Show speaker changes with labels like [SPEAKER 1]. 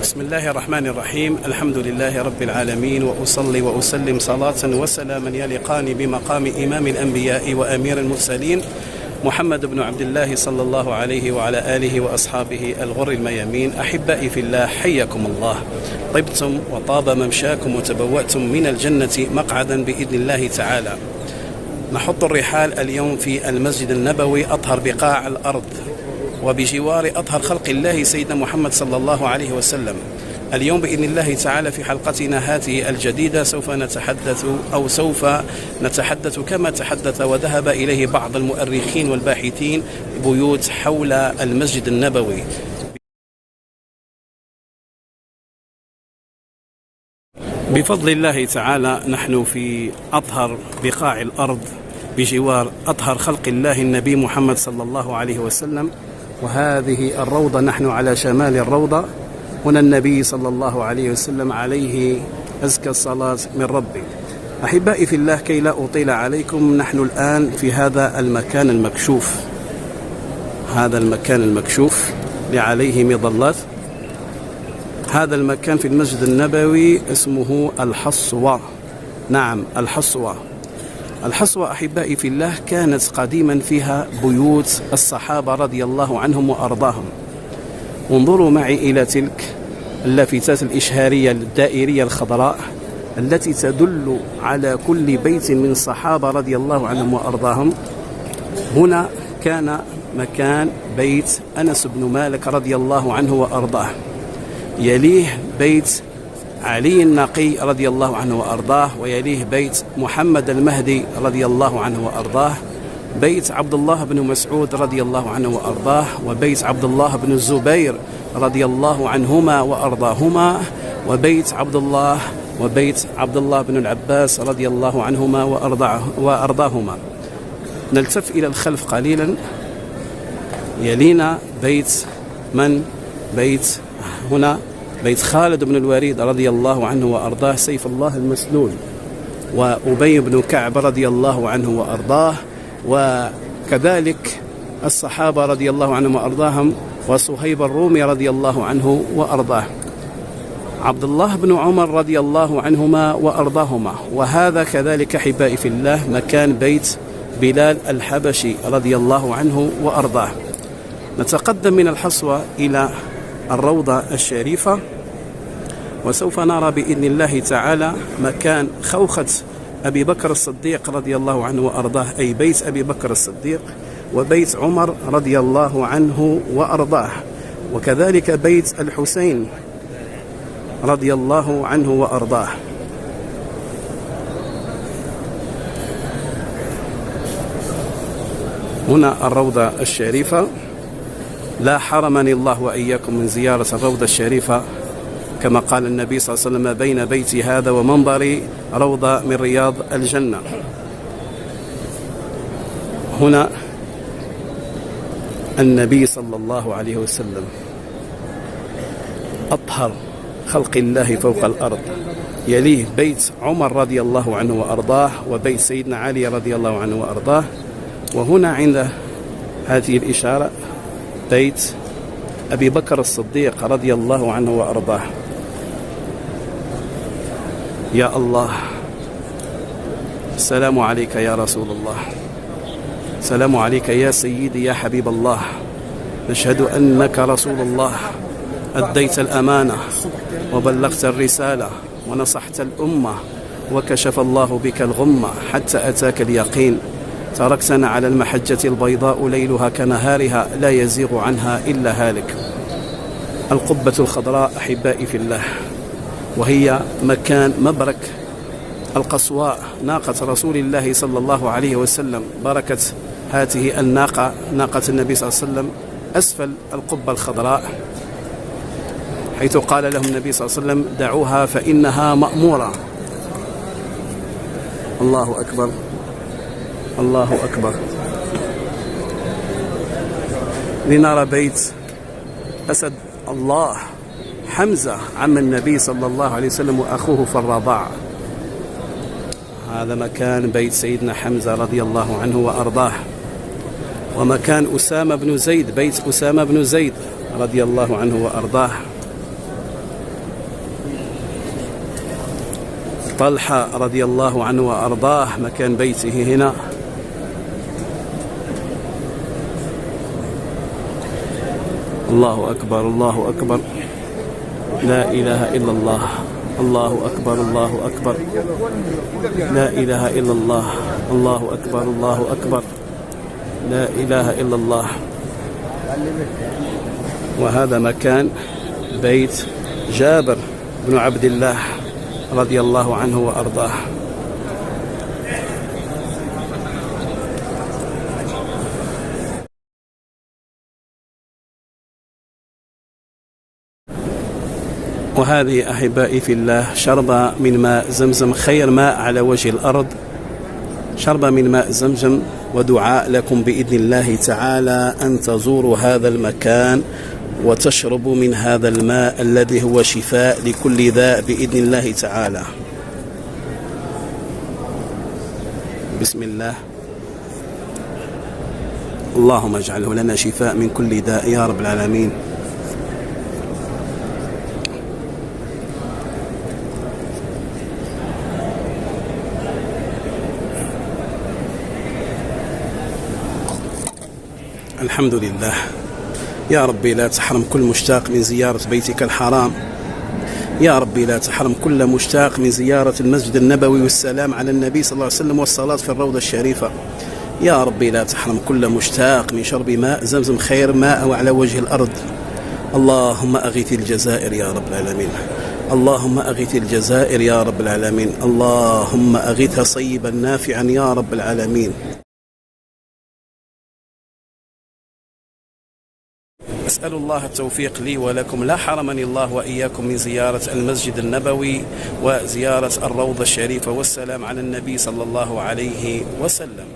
[SPEAKER 1] بسم الله الرحمن الرحيم. الحمد لله رب العالمين، وأصلي وأسلم صلاة وسلاما يليقان بمقام إمام الأنبياء وأمير المرسلين محمد بن عبد الله صلى الله عليه وعلى آله وأصحابه الغر الميامين. أحبائي في الله، حياكم الله. طبتم وطاب ممشاكم وتبوأتم من الجنة مقعدا بإذن الله تعالى. نحط الرحال اليوم في المسجد النبوي، أطهر بقاع الأرض، وبجوار أطهر خلق الله سيدنا محمد صلى الله عليه وسلم. اليوم بإذن الله تعالى في حلقتنا هذه الجديدة سوف نتحدث كما تحدث وذهب إليه بعض المؤرخين والباحثين بيوت حول المسجد النبوي. بفضل الله تعالى نحن في أطهر بقاع الأرض بجوار أطهر خلق الله النبي محمد صلى الله عليه وسلم. وهذه الروضة، نحن على شمال الروضة. هنا النبي صلى الله عليه وسلم عليه أزكى الصلاة من ربي. أحبائي في الله، كي لا أطيل عليكم، نحن الآن في هذا المكان المكشوف، هذا المكان المكشوف لعليه مظلات. هذا المكان في المسجد النبوي اسمه الحصوة. نعم، الحصوة. الحصوة أحبائي في الله كانت قديما فيها بيوت الصحابة رضي الله عنهم وأرضاهم. انظروا معي إلى تلك اللافتات الإشهارية الدائرية الخضراء التي تدل على كل بيت من الصحابة رضي الله عنهم وأرضاهم. هنا كان مكان بيت أنس بن مالك رضي الله عنه وأرضاه، يليه بيت علي النقي رضي الله عنه وأرضاه، ويليه بيت محمد المهدي رضي الله عنه وأرضاه، بيت عبد الله بن مسعود رضي الله عنه وأرضاه، وبيت عبد الله بن الزبير رضي الله عنهما وأرضاهما، وبيت عبد الله بن العباس رضي الله عنهما وأرضاهما. نلتف إلى الخلف قليلا، يلينا بيت هنا بيت خالد بن الوليد رضي الله عنه وأرضاه سيف الله المسلول، وأبي بن كعب رضي الله عنه وأرضاه، وكذلك الصحابة رضي الله عنهم وأرضاهم، وصهيب الرومي رضي الله عنه وأرضاه، عبد الله بن عمر رضي الله عنهما وأرضاهما. وهذا كذلك أحبائي في الله مكان بيت بلال الحبشي رضي الله عنه وأرضاه. نتقدم من الحصوة إلى الروضة الشريفة، وسوف نرى بإذن الله تعالى مكان خوخة أبي بكر الصديق رضي الله عنه وأرضاه، أي بيت أبي بكر الصديق، وبيت عمر رضي الله عنه وأرضاه، وكذلك بيت الحسين رضي الله عنه وأرضاه. هنا الروضة الشريفة. لا حرمني الله وإياكم من زيارة الروضة الشريفة، كما قال النبي صلى الله عليه وسلم: بين بيتي هذا ومنبري روضة من رياض الجنة. هنا النبي صلى الله عليه وسلم أطهر خلق الله فوق الأرض، يليه بيت عمر رضي الله عنه وأرضاه، وبيت سيدنا علي رضي الله عنه وأرضاه. وهنا عند هذه الإشارة بيت أبي بكر الصديق رضي الله عنه وأرضاه. يا الله، السلام عليك يا رسول الله، السلام عليك يا سيدي يا حبيب الله. نشهد أنك رسول الله، أديت الأمانة وبلغت الرسالة ونصحت الأمة، وكشف الله بك الغمة حتى أتاك اليقين. تركتنا على المحجة البيضاء ليلها كنهارها، لا يزيغ عنها إلا هالك. القبة الخضراء أحبائي في الله، وهي مكان مبرك القصواء، ناقة رسول الله صلى الله عليه وسلم. بركة هذه الناقة، ناقة النبي صلى الله عليه وسلم، أسفل القبة الخضراء، حيث قال لهم النبي صلى الله عليه وسلم: دعوها فإنها مأمورة. الله أكبر، الله أكبر. لنرى بيت أسد الله حمزة عم النبي صلى الله عليه وسلم وأخوه في الرضاعة. هذا مكان بيت سيدنا حمزة رضي الله عنه وأرضاه. ومكان أسامة بن زيد، بيت أسامة بن زيد رضي الله عنه وأرضاه. طلحة رضي الله عنه وأرضاه مكان بيته هنا. الله أكبر الله أكبر، لا إله إلا الله، الله أكبر الله أكبر، لا إله إلا الله، الله أكبر الله أكبر، لا إله إلا الله. وهذا مكان بيت جابر بن عبد الله رضي الله عنه وأرضاه. وهذه أحبائي في الله شربة من ماء زمزم، خير ماء على وجه الأرض، شربة من ماء زمزم. ودعاء لكم بإذن الله تعالى أن تزوروا هذا المكان وتشربوا من هذا الماء الذي هو شفاء لكل داء بإذن الله تعالى. بسم الله. اللهم اجعله لنا شفاء من كل داء يا رب العالمين. الحمد لله. يا ربي لا تحرم كل مشتاق من زيارة بيتك الحرام، يا ربي لا تحرم كل مشتاق من زيارة المسجد النبوي والسلام على النبي صلى الله عليه وسلم والصلاة في الروضة الشريفة. يا ربي لا تحرم كل مشتاق من شرب ماء زمزم، خير ماء على وجه الأرض. اللهم أغث الجزائر يا رب العالمين، اللهم أغث الجزائر يا رب العالمين، اللهم أغثها صيبا نافعا يا رب العالمين. أسأل الله التوفيق لي ولكم، لا حرمني الله وإياكم من زيارة المسجد النبوي وزيارة الروضة الشريفة والسلام على النبي صلى الله عليه وسلم.